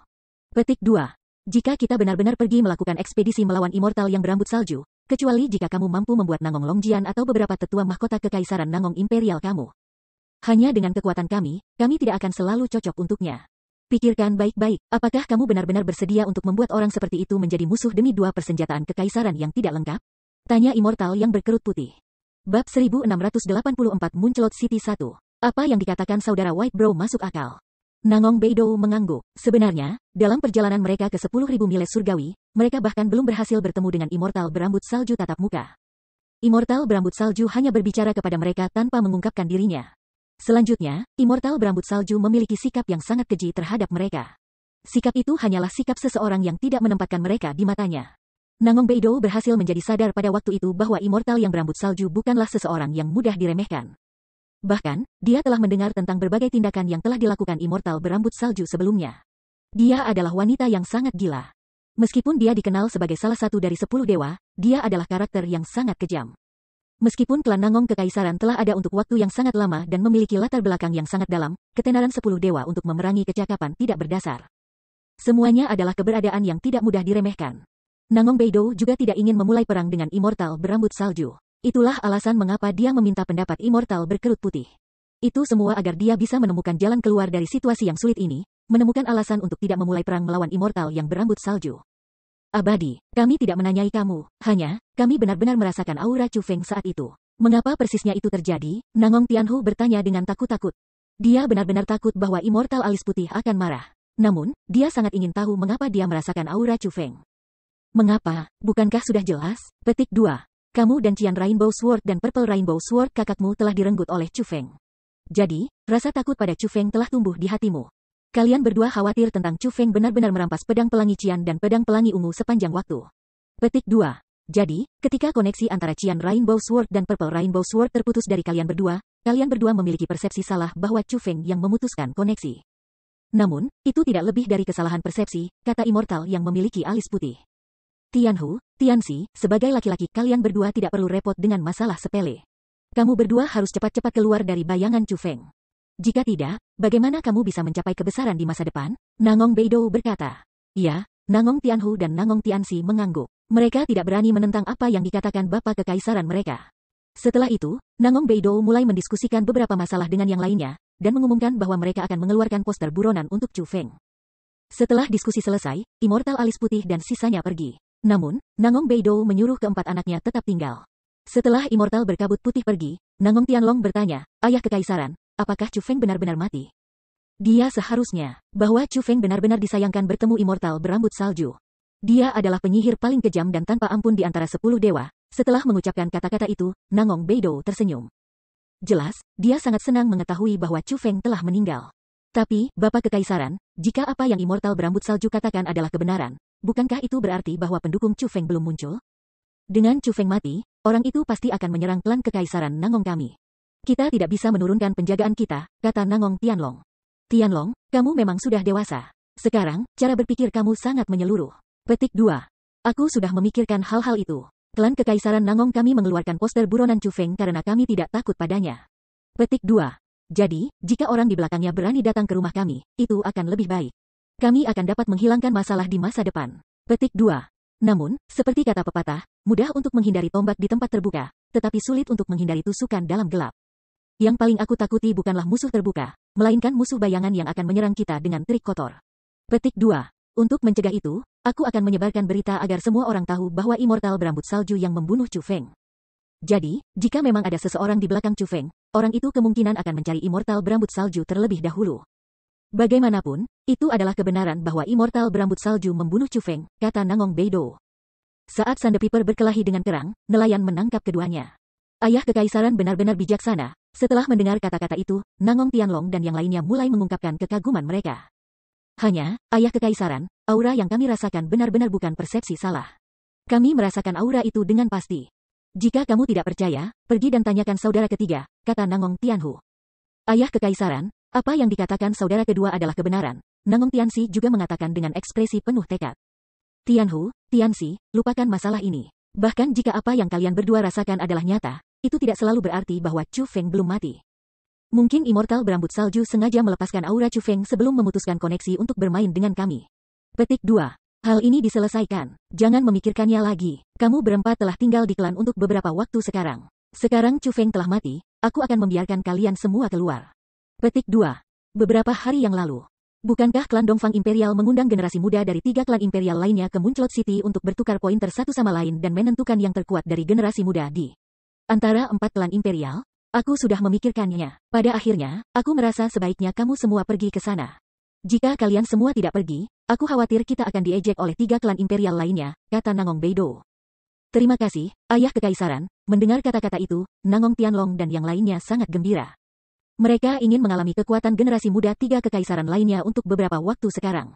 Speaker 1: Petik 2. Jika kita benar-benar pergi melakukan ekspedisi melawan immortal yang berambut salju, kecuali jika kamu mampu membuat Nangong Longjian atau beberapa tetua mahkota kekaisaran Nangong Imperial kamu. Hanya dengan kekuatan kami tidak akan selalu cocok untuknya. Pikirkan baik-baik, apakah kamu benar-benar bersedia untuk membuat orang seperti itu menjadi musuh demi dua persenjataan kekaisaran yang tidak lengkap? Tanya immortal yang berkerut putih. Bab 1684 Muncelot City 1. Apa yang dikatakan saudara White Bro masuk akal. Nangong Beidou mengangguk. Sebenarnya, dalam perjalanan mereka ke 10.000 miles surgawi, mereka bahkan belum berhasil bertemu dengan immortal berambut salju tatap muka. Immortal berambut salju hanya berbicara kepada mereka tanpa mengungkapkan dirinya. Selanjutnya, immortal berambut salju memiliki sikap yang sangat keji terhadap mereka. Sikap itu hanyalah sikap seseorang yang tidak menempatkan mereka di matanya. Nangong Beidou berhasil menjadi sadar pada waktu itu bahwa immortal yang berambut salju bukanlah seseorang yang mudah diremehkan. Bahkan, dia telah mendengar tentang berbagai tindakan yang telah dilakukan immortal berambut salju sebelumnya. Dia adalah wanita yang sangat gila. Meskipun dia dikenal sebagai salah satu dari 10 dewa, dia adalah karakter yang sangat kejam. Meskipun klan Nangong Kekaisaran telah ada untuk waktu yang sangat lama dan memiliki latar belakang yang sangat dalam, ketenaran 10 dewa untuk memerangi kecakapan tidak berdasar. Semuanya adalah keberadaan yang tidak mudah diremehkan. Nangong Beidou juga tidak ingin memulai perang dengan immortal berambut salju. Itulah alasan mengapa dia meminta pendapat immortal berkerut putih. Itu semua agar dia bisa menemukan jalan keluar dari situasi yang sulit ini, menemukan alasan untuk tidak memulai perang melawan immortal yang berambut salju abadi. Kami tidak menanyai kamu, hanya, kami benar-benar merasakan aura Chu Feng saat itu. Mengapa persisnya itu terjadi? Nangong Tianhu bertanya dengan takut-takut. Dia benar-benar takut bahwa immortal alis putih akan marah. Namun, dia sangat ingin tahu mengapa dia merasakan aura Chu Feng. Mengapa? Bukankah sudah jelas? Petik 2. Kamu dan Qian Rainbow Sword dan Purple Rainbow Sword kakakmu telah direnggut oleh Chu Feng. Jadi, rasa takut pada Chu Feng telah tumbuh di hatimu. Kalian berdua khawatir tentang Chu Feng benar-benar merampas pedang pelangi Qian dan pedang pelangi ungu sepanjang waktu. Petik 2. Jadi, ketika koneksi antara Qian Rainbow Sword dan Purple Rainbow Sword terputus dari kalian berdua memiliki persepsi salah bahwa Chu Feng yang memutuskan koneksi. Namun, itu tidak lebih dari kesalahan persepsi, kata immortal yang memiliki alis putih. Tianhu, Tianxi, sebagai laki-laki kalian berdua tidak perlu repot dengan masalah sepele. Kamu berdua harus cepat-cepat keluar dari bayangan Chu Feng. Jika tidak, bagaimana kamu bisa mencapai kebesaran di masa depan? Nangong Beidou berkata. Ya, Nangong Tianhu dan Nangong Tianxi mengangguk. Mereka tidak berani menentang apa yang dikatakan Bapak Kekaisaran mereka. Setelah itu, Nangong Beidou mulai mendiskusikan beberapa masalah dengan yang lainnya, dan mengumumkan bahwa mereka akan mengeluarkan poster buronan untuk Chu Feng. Setelah diskusi selesai, Immortal Alis Putih dan sisanya pergi. Namun, Nangong Beidou menyuruh keempat anaknya tetap tinggal. Setelah Immortal berkabut putih pergi, Nangong Tianlong bertanya, Ayah Kekaisaran, apakah Chu Feng benar-benar mati? Dia seharusnya, bahwa Chu Feng benar-benar disayangkan bertemu Immortal berambut salju. Dia adalah penyihir paling kejam dan tanpa ampun di antara 10 dewa. Setelah mengucapkan kata-kata itu, Nangong Beidou tersenyum. Jelas, dia sangat senang mengetahui bahwa Chu Feng telah meninggal. Tapi, Bapak Kekaisaran, jika apa yang Immortal berambut salju katakan adalah kebenaran, bukankah itu berarti bahwa pendukung Chu Feng belum muncul? Dengan Chu Feng mati, orang itu pasti akan menyerang klan Kekaisaran Nangong kami. Kita tidak bisa menurunkan penjagaan kita, kata Nangong Tianlong. Tianlong, kamu memang sudah dewasa. Sekarang, cara berpikir kamu sangat menyeluruh. Petik 2. Aku sudah memikirkan hal-hal itu. Klan Kekaisaran Nangong kami mengeluarkan poster buronan Chu Feng karena kami tidak takut padanya. Petik 2. Jadi, jika orang di belakangnya berani datang ke rumah kami, itu akan lebih baik. Kami akan dapat menghilangkan masalah di masa depan. Petik 2. Namun, seperti kata pepatah, mudah untuk menghindari tombak di tempat terbuka, tetapi sulit untuk menghindari tusukan dalam gelap. Yang paling aku takuti bukanlah musuh terbuka, melainkan musuh bayangan yang akan menyerang kita dengan trik kotor. Petik 2. Untuk mencegah itu, aku akan menyebarkan berita agar semua orang tahu bahwa Immortal berambut salju yang membunuh Chu Feng. Jadi, jika memang ada seseorang di belakang Chu Feng, orang itu kemungkinan akan mencari Immortal berambut salju terlebih dahulu. Bagaimanapun, itu adalah kebenaran bahwa Immortal berambut salju membunuh Chu Feng, kata Nangong Beidou. Saat Sandpiper berkelahi dengan kerang, nelayan menangkap keduanya. Ayah Kekaisaran benar-benar bijaksana. Setelah mendengar kata-kata itu, Nangong Tianlong dan yang lainnya mulai mengungkapkan kekaguman mereka. Hanya, Ayah Kekaisaran, aura yang kami rasakan benar-benar bukan persepsi salah. Kami merasakan aura itu dengan pasti. Jika kamu tidak percaya, pergi dan tanyakan saudara ketiga, kata Nangong Tianhu. Ayah Kekaisaran, apa yang dikatakan saudara kedua adalah kebenaran. Nangong Tianxi juga mengatakan dengan ekspresi penuh tekad. Tianhu, Tianxi, lupakan masalah ini. Bahkan jika apa yang kalian berdua rasakan adalah nyata, itu tidak selalu berarti bahwa Chu Feng belum mati. Mungkin Immortal berambut salju sengaja melepaskan aura Chu Feng sebelum memutuskan koneksi untuk bermain dengan kami. Petik 2. Hal ini diselesaikan. Jangan memikirkannya lagi. Kamu berempat telah tinggal di klan untuk beberapa waktu sekarang. Sekarang Chu Feng telah mati, aku akan membiarkan kalian semua keluar. Petik 2. Beberapa hari yang lalu. Bukankah klan Dongfang Imperial mengundang generasi muda dari 3 klan Imperial lainnya ke Mooncloud City untuk bertukar pointer satu sama lain dan menentukan yang terkuat dari generasi muda di antara 4 klan Imperial? Aku sudah memikirkannya. Pada akhirnya, aku merasa sebaiknya kamu semua pergi ke sana. Jika kalian semua tidak pergi, aku khawatir kita akan diejek oleh 3 klan Imperial lainnya, kata Nangong Beidou. Terima kasih, Ayah Kekaisaran. Mendengar kata-kata itu, Nangong Tianlong dan yang lainnya sangat gembira. Mereka ingin mengalami kekuatan generasi muda 3 kekaisaran lainnya untuk beberapa waktu sekarang.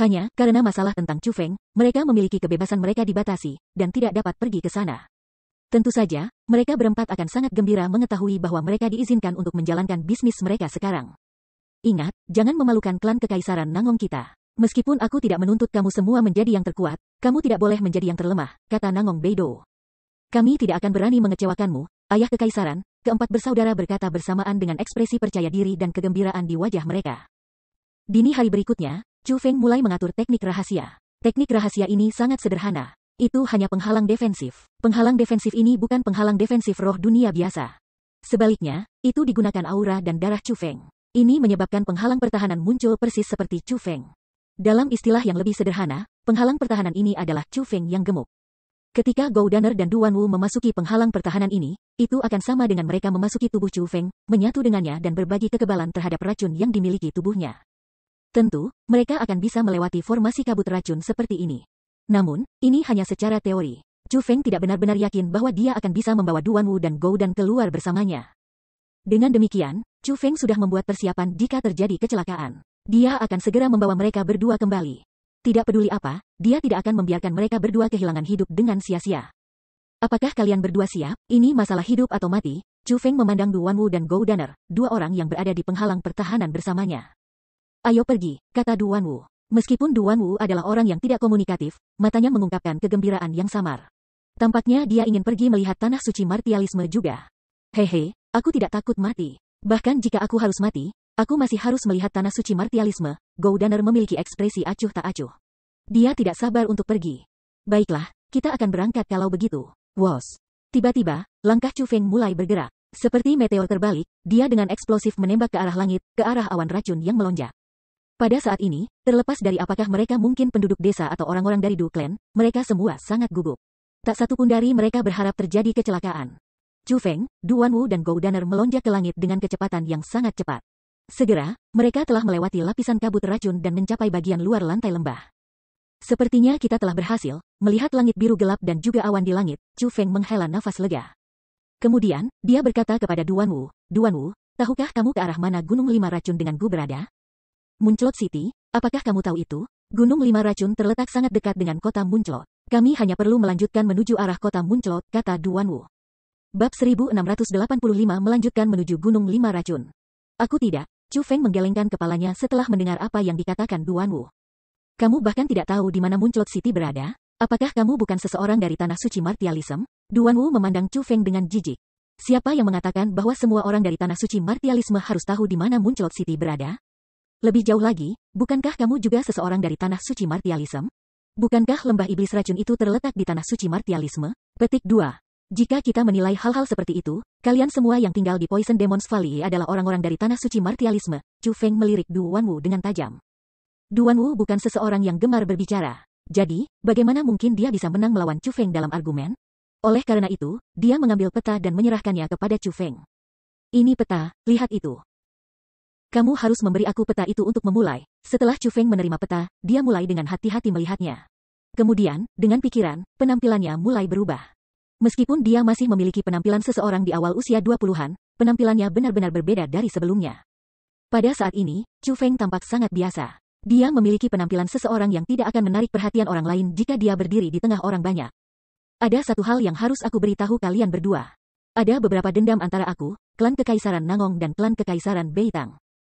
Speaker 1: Hanya, karena masalah tentang Chu Feng, mereka memiliki kebebasan mereka dibatasi, dan tidak dapat pergi ke sana. Tentu saja, mereka berempat akan sangat gembira mengetahui bahwa mereka diizinkan untuk menjalankan bisnis mereka sekarang. Ingat, jangan memalukan klan Kekaisaran Nangong kita. Meskipun aku tidak menuntut kamu semua menjadi yang terkuat, kamu tidak boleh menjadi yang terlemah, kata Nangong Beidou. Kami tidak akan berani mengecewakanmu, Ayah Kekaisaran, keempat bersaudara berkata bersamaan dengan ekspresi percaya diri dan kegembiraan di wajah mereka. Dini hari berikutnya, Chu Feng mulai mengatur teknik rahasia. Teknik rahasia ini sangat sederhana. Itu hanya penghalang defensif. Penghalang defensif ini bukan penghalang defensif roh dunia biasa. Sebaliknya, itu digunakan aura dan darah Chu Feng. Ini menyebabkan penghalang pertahanan muncul persis seperti Chu Feng. Dalam istilah yang lebih sederhana, penghalang pertahanan ini adalah Chu Feng yang gemuk. Ketika Gou Danner dan Duan Wu memasuki penghalang pertahanan ini, itu akan sama dengan mereka memasuki tubuh Chu Feng, menyatu dengannya dan berbagi kekebalan terhadap racun yang dimiliki tubuhnya. Tentu, mereka akan bisa melewati formasi kabut racun seperti ini. Namun, ini hanya secara teori. Chu Feng tidak benar-benar yakin bahwa dia akan bisa membawa Duan Wu dan Gou Dan keluar bersamanya. Dengan demikian, Chu Feng sudah membuat persiapan jika terjadi kecelakaan. Dia akan segera membawa mereka berdua kembali. Tidak peduli apa, dia tidak akan membiarkan mereka berdua kehilangan hidup dengan sia-sia. Apakah kalian berdua siap? Ini masalah hidup atau mati. Chu Feng memandang Duan Wu dan Gou Danner, 2 orang yang berada di penghalang pertahanan bersamanya. Ayo pergi, kata Duan Wu. Meskipun Duan Wu adalah orang yang tidak komunikatif, matanya mengungkapkan kegembiraan yang samar. Tampaknya dia ingin pergi melihat tanah suci martialisme juga. Hehe, aku tidak takut mati. Bahkan jika aku harus mati, aku masih harus melihat tanah suci martialisme. Gou Danner memiliki ekspresi acuh tak acuh. Dia tidak sabar untuk pergi. Baiklah, kita akan berangkat kalau begitu. Wos. Tiba-tiba, langkah Chu Feng mulai bergerak. Seperti meteor terbalik, dia dengan eksplosif menembak ke arah langit, ke arah awan racun yang melonjak. Pada saat ini, terlepas dari apakah mereka mungkin penduduk desa atau orang-orang dari Du Clan, mereka semua sangat gugup. Tak satu pun dari mereka berharap terjadi kecelakaan. Chu Feng, Du Wanwu dan Gou Daner melonjak ke langit dengan kecepatan yang sangat cepat. Segera, mereka telah melewati lapisan kabut racun dan mencapai bagian luar lantai lembah. Sepertinya kita telah berhasil, melihat langit biru gelap dan juga awan di langit, Chu Feng menghela nafas lega. Kemudian, dia berkata kepada Du Wanwu, tahukah kamu ke arah mana Gunung Lima Racun dengan Gu berada? Munclot City, apakah kamu tahu itu? Gunung Lima Racun terletak sangat dekat dengan kota Munclot. Kami hanya perlu melanjutkan menuju arah kota Munclot, kata Du Wanwu. Bab 1685 melanjutkan menuju Gunung Lima Racun. Aku tidak, Chu Feng menggelengkan kepalanya setelah mendengar apa yang dikatakan Du Wanwu. Kamu bahkan tidak tahu di mana Munclot City berada? Apakah kamu bukan seseorang dari Tanah Suci Martialism? Du Wanwu memandang Chu Feng dengan jijik. Siapa yang mengatakan bahwa semua orang dari Tanah Suci Martialisme harus tahu di mana Munclot City berada? Lebih jauh lagi, bukankah kamu juga seseorang dari Tanah Suci Martialism? Bukankah lembah iblis racun itu terletak di Tanah Suci Martialisme? Petik 2. Jika kita menilai hal-hal seperti itu, kalian semua yang tinggal di Poison Demons Valley adalah orang-orang dari Tanah Suci Martialisme. Chu Feng melirik Du Wanwu dengan tajam. Du Wanwu bukan seseorang yang gemar berbicara. Jadi, bagaimana mungkin dia bisa menang melawan Chu Feng dalam argumen? Oleh karena itu, dia mengambil peta dan menyerahkannya kepada Chu Feng. Ini peta, lihat itu. Kamu harus memberi aku peta itu untuk memulai. Setelah Chu Feng menerima peta, dia mulai dengan hati-hati melihatnya. Kemudian, dengan pikiran, penampilannya mulai berubah. Meskipun dia masih memiliki penampilan seseorang di awal usia 20-an, penampilannya benar-benar berbeda dari sebelumnya. Pada saat ini, Chu Feng tampak sangat biasa. Dia memiliki penampilan seseorang yang tidak akan menarik perhatian orang lain jika dia berdiri di tengah orang banyak. Ada satu hal yang harus aku beritahu kalian berdua. Ada beberapa dendam antara aku, klan Kekaisaran Nangong dan klan Kekaisaran Beitang.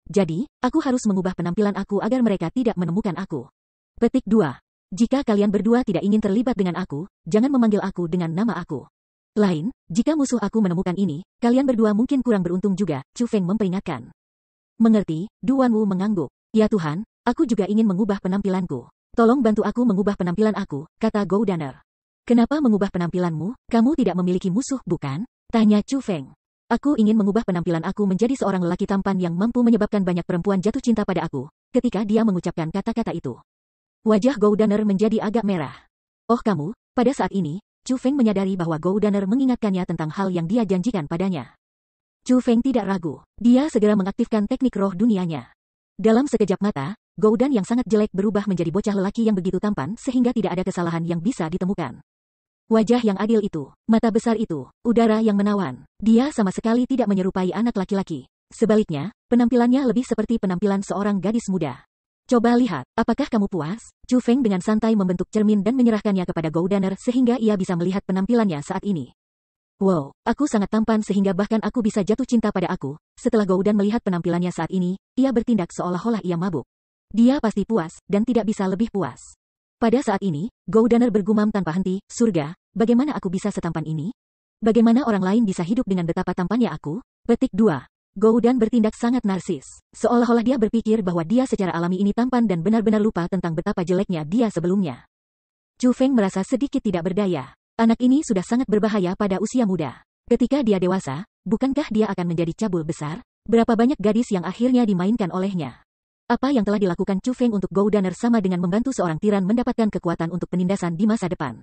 Speaker 1: Jadi, aku harus mengubah penampilan aku agar mereka tidak menemukan aku. Petik 2. Jika kalian berdua tidak ingin terlibat dengan aku, jangan memanggil aku dengan nama aku. Lain, jika musuh aku menemukan ini, kalian berdua mungkin kurang beruntung juga, Chu Feng memperingatkan. Mengerti, Du Wanwu mengangguk. Ya Tuhan, aku juga ingin mengubah penampilanku. Tolong bantu aku mengubah penampilan aku, kata Gou Daner. Kenapa mengubah penampilanmu? Kamu tidak memiliki musuh, bukan? Tanya Chu Feng. Aku ingin mengubah penampilan aku menjadi seorang lelaki tampan yang mampu menyebabkan banyak perempuan jatuh cinta pada aku. Ketika dia mengucapkan kata-kata itu, wajah Gou Daner menjadi agak merah. Oh kamu, pada saat ini, Chu Feng menyadari bahwa Gou Daner mengingatkannya tentang hal yang dia janjikan padanya. Chu Feng tidak ragu. Dia segera mengaktifkan teknik roh dunianya. Dalam sekejap mata, Gou Dan yang sangat jelek berubah menjadi bocah lelaki yang begitu tampan sehingga tidak ada kesalahan yang bisa ditemukan. Wajah yang adil itu, mata besar itu, udara yang menawan. Dia sama sekali tidak menyerupai anak laki-laki. Sebaliknya, penampilannya lebih seperti penampilan seorang gadis muda. Coba lihat, apakah kamu puas? Chu Feng dengan santai membentuk cermin dan menyerahkannya kepada Gou Daner sehingga ia bisa melihat penampilannya saat ini. Wow, aku sangat tampan sehingga bahkan aku bisa jatuh cinta pada aku. Setelah Gou Dan melihat penampilannya saat ini, ia bertindak seolah-olah ia mabuk. Dia pasti puas, dan tidak bisa lebih puas. Pada saat ini, Gou Daner bergumam tanpa henti, surga, bagaimana aku bisa setampan ini? Bagaimana orang lain bisa hidup dengan betapa tampannya aku? Petik 2. Gou Dan bertindak sangat narsis. Seolah-olah dia berpikir bahwa dia secara alami ini tampan dan benar-benar lupa tentang betapa jeleknya dia sebelumnya. Chu Feng merasa sedikit tidak berdaya. Anak ini sudah sangat berbahaya pada usia muda. Ketika dia dewasa, bukankah dia akan menjadi cabul besar? Berapa banyak gadis yang akhirnya dimainkan olehnya? Apa yang telah dilakukan Chu Feng untuk Gou Daner sama dengan membantu seorang tiran mendapatkan kekuatan untuk penindasan di masa depan.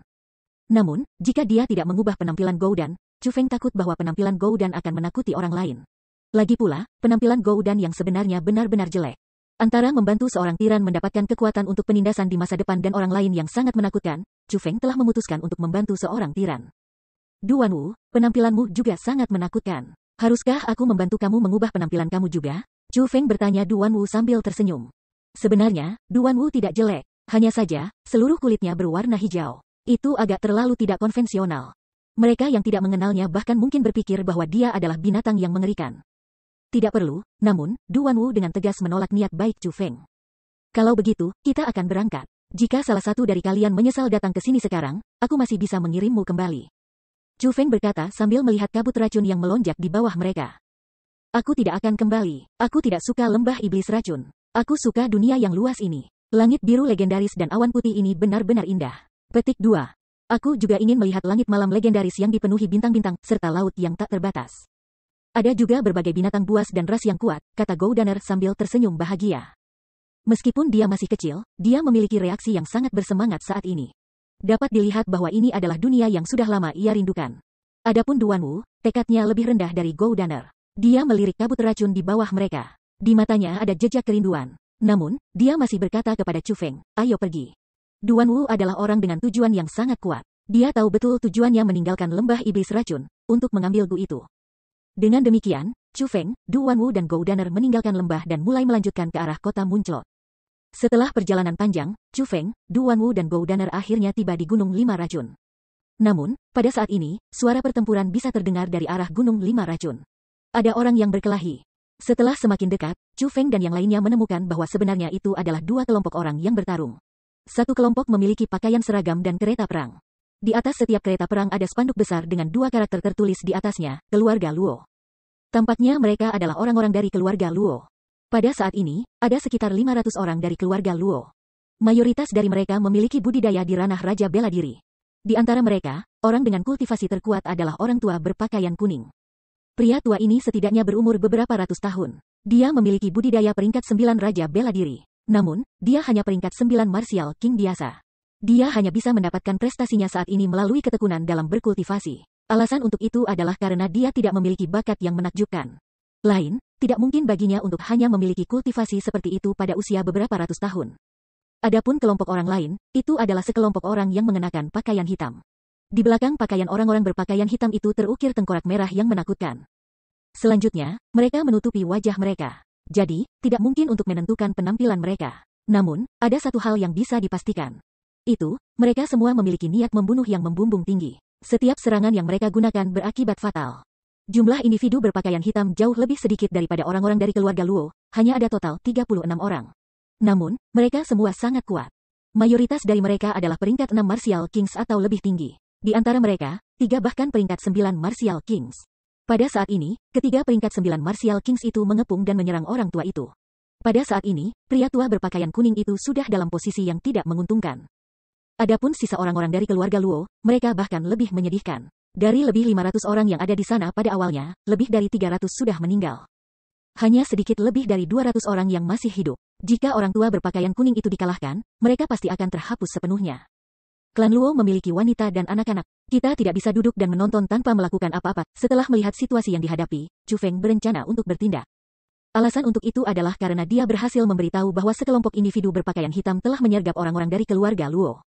Speaker 1: Namun, jika dia tidak mengubah penampilan Gou Dan, Chu Feng takut bahwa penampilan Gou Dan akan menakuti orang lain. Lagi pula, penampilan Gou Dan yang sebenarnya benar-benar jelek. Antara membantu seorang tiran mendapatkan kekuatan untuk penindasan di masa depan dan orang lain yang sangat menakutkan, Chu Feng telah memutuskan untuk membantu seorang tiran. Du Wanwu, penampilanmu juga sangat menakutkan. Haruskah aku membantu kamu mengubah penampilan kamu juga? Chu Feng bertanya Du Wanwu sambil tersenyum. Sebenarnya, Du Wanwu tidak jelek. Hanya saja, seluruh kulitnya berwarna hijau. Itu agak terlalu tidak konvensional. Mereka yang tidak mengenalnya bahkan mungkin berpikir bahwa dia adalah binatang yang mengerikan. Tidak perlu, namun, Du Wanwu dengan tegas menolak niat baik Chu Feng. Kalau begitu, kita akan berangkat. Jika salah satu dari kalian menyesal datang ke sini sekarang, aku masih bisa mengirimmu kembali. Chu Feng berkata sambil melihat kabut racun yang melonjak di bawah mereka. Aku tidak akan kembali. Aku tidak suka lembah iblis racun. Aku suka dunia yang luas ini. Langit biru legendaris dan awan putih ini benar-benar indah. Petik 2. Aku juga ingin melihat langit malam legendaris yang dipenuhi bintang-bintang, serta laut yang tak terbatas. Ada juga berbagai binatang buas dan ras yang kuat, kata Goudaner sambil tersenyum bahagia. Meskipun dia masih kecil, dia memiliki reaksi yang sangat bersemangat saat ini. Dapat dilihat bahwa ini adalah dunia yang sudah lama ia rindukan. Adapun Duanwu, tekadnya lebih rendah dari Goudaner. Dia melirik kabut racun di bawah mereka. Di matanya ada jejak kerinduan. Namun, dia masih berkata kepada Chu Feng, ayo pergi. Duanwu adalah orang dengan tujuan yang sangat kuat. Dia tahu betul tujuannya meninggalkan lembah iblis racun, untuk mengambil Gu itu. Dengan demikian, Chu Feng, Duanwu dan Goudaner meninggalkan lembah dan mulai melanjutkan ke arah kota Munclot. Setelah perjalanan panjang, Chu Feng, Duanwu dan Goudaner akhirnya tiba di Gunung Lima Racun. Namun, pada saat ini, suara pertempuran bisa terdengar dari arah Gunung Lima Racun. Ada orang yang berkelahi. Setelah semakin dekat, Chu Feng dan yang lainnya menemukan bahwa sebenarnya itu adalah dua kelompok orang yang bertarung. Satu kelompok memiliki pakaian seragam dan kereta perang. Di atas setiap kereta perang ada spanduk besar dengan dua karakter tertulis di atasnya, keluarga Luo. Tampaknya mereka adalah orang-orang dari keluarga Luo. Pada saat ini, ada sekitar 500 orang dari keluarga Luo. Mayoritas dari mereka memiliki budidaya di ranah Raja Bela Diri. Di antara mereka, orang dengan kultivasi terkuat adalah orang tua berpakaian kuning. Pria tua ini setidaknya berumur beberapa ratus tahun. Dia memiliki budidaya peringkat 9 Raja Bela Diri. Namun, dia hanya peringkat 9 Martial King biasa. Dia hanya bisa mendapatkan prestasinya saat ini melalui ketekunan dalam berkultivasi. Alasan untuk itu adalah karena dia tidak memiliki bakat yang menakjubkan. Lain, tidak mungkin baginya untuk hanya memiliki kultivasi seperti itu pada usia beberapa ratus tahun. Adapun kelompok orang lain, itu adalah sekelompok orang yang mengenakan pakaian hitam. Di belakang pakaian orang-orang berpakaian hitam itu terukir tengkorak merah yang menakutkan. Selanjutnya, mereka menutupi wajah mereka. Jadi, tidak mungkin untuk menentukan penampilan mereka. Namun, ada satu hal yang bisa dipastikan. Itu, mereka semua memiliki niat membunuh yang membumbung tinggi. Setiap serangan yang mereka gunakan berakibat fatal. Jumlah individu berpakaian hitam jauh lebih sedikit daripada orang-orang dari keluarga Luo, hanya ada total 36 orang. Namun, mereka semua sangat kuat. Mayoritas dari mereka adalah peringkat 6 Martial Kings atau lebih tinggi. Di antara mereka, 3 bahkan peringkat 9 Martial Kings. Pada saat ini, ketiga peringkat 9 Martial Kings itu mengepung dan menyerang orang tua itu. Pada saat ini, pria tua berpakaian kuning itu sudah dalam posisi yang tidak menguntungkan. Adapun sisa orang-orang dari keluarga Luo, mereka bahkan lebih menyedihkan. Dari lebih 500 orang yang ada di sana pada awalnya, lebih dari 300 sudah meninggal. Hanya sedikit lebih dari 200 orang yang masih hidup. Jika orang tua berpakaian kuning itu dikalahkan, mereka pasti akan terhapus sepenuhnya. Klan Luo memiliki wanita dan anak-anak. Kita tidak bisa duduk dan menonton tanpa melakukan apa-apa. Setelah melihat situasi yang dihadapi, Chu Feng berencana untuk bertindak. Alasan untuk itu adalah karena dia berhasil memberitahu bahwa sekelompok individu berpakaian hitam telah menyergap orang-orang dari keluarga Luo.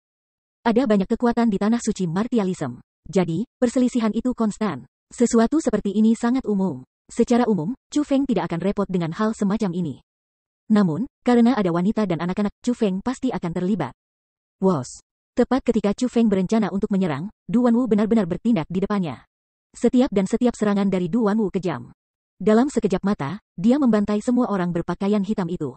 Speaker 1: Ada banyak kekuatan di tanah suci martialism. Jadi, perselisihan itu konstan. Sesuatu seperti ini sangat umum. Secara umum, Chu Feng tidak akan repot dengan hal semacam ini. Namun, karena ada wanita dan anak-anak, Chu Feng pasti akan terlibat. Wos. Tepat ketika Chu Feng berencana untuk menyerang, Duanwu benar-benar bertindak di depannya. Setiap serangan dari Duanwu kejam. Dalam sekejap mata, dia membantai semua orang berpakaian hitam itu.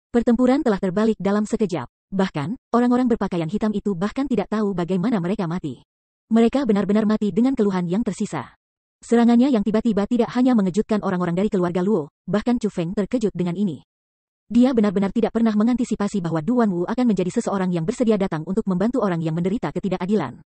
Speaker 1: Pertempuran telah terbalik dalam sekejap. Bahkan, orang-orang berpakaian hitam itu bahkan tidak tahu bagaimana mereka mati. Mereka benar-benar mati dengan keluhan yang tersisa. Serangannya yang tiba-tiba tidak hanya mengejutkan orang-orang dari keluarga Luo, bahkan Chu Feng terkejut dengan ini. Dia benar-benar tidak pernah mengantisipasi bahwa Duanwu akan menjadi seseorang yang bersedia datang untuk membantu orang yang menderita ketidakadilan.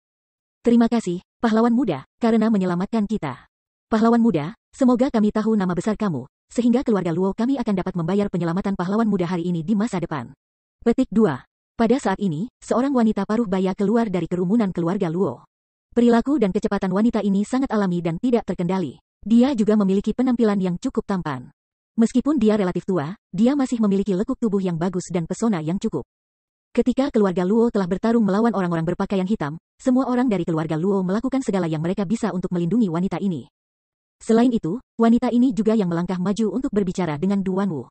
Speaker 1: Terima kasih, pahlawan muda, karena menyelamatkan kita. Pahlawan muda, semoga kami tahu nama besar kamu, sehingga keluarga Luo kami akan dapat membayar penyelamatan pahlawan muda hari ini di masa depan. Petik 2. Pada saat ini, seorang wanita paruh baya keluar dari kerumunan keluarga Luo. Perilaku dan kecepatan wanita ini sangat alami dan tidak terkendali. Dia juga memiliki penampilan yang cukup tampan. Meskipun dia relatif tua, dia masih memiliki lekuk tubuh yang bagus dan pesona yang cukup. Ketika keluarga Luo telah bertarung melawan orang-orang berpakaian hitam, semua orang dari keluarga Luo melakukan segala yang mereka bisa untuk melindungi wanita ini. Selain itu, wanita ini juga yang melangkah maju untuk berbicara dengan Duanwu.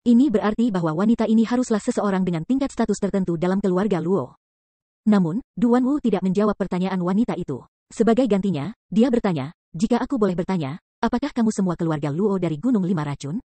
Speaker 1: Ini berarti bahwa wanita ini haruslah seseorang dengan tingkat status tertentu dalam keluarga Luo. Namun, Duanwu tidak menjawab pertanyaan wanita itu. Sebagai gantinya, dia bertanya, jika aku boleh bertanya, apakah kamu semua keluarga Luo dari Gunung Lima Racun?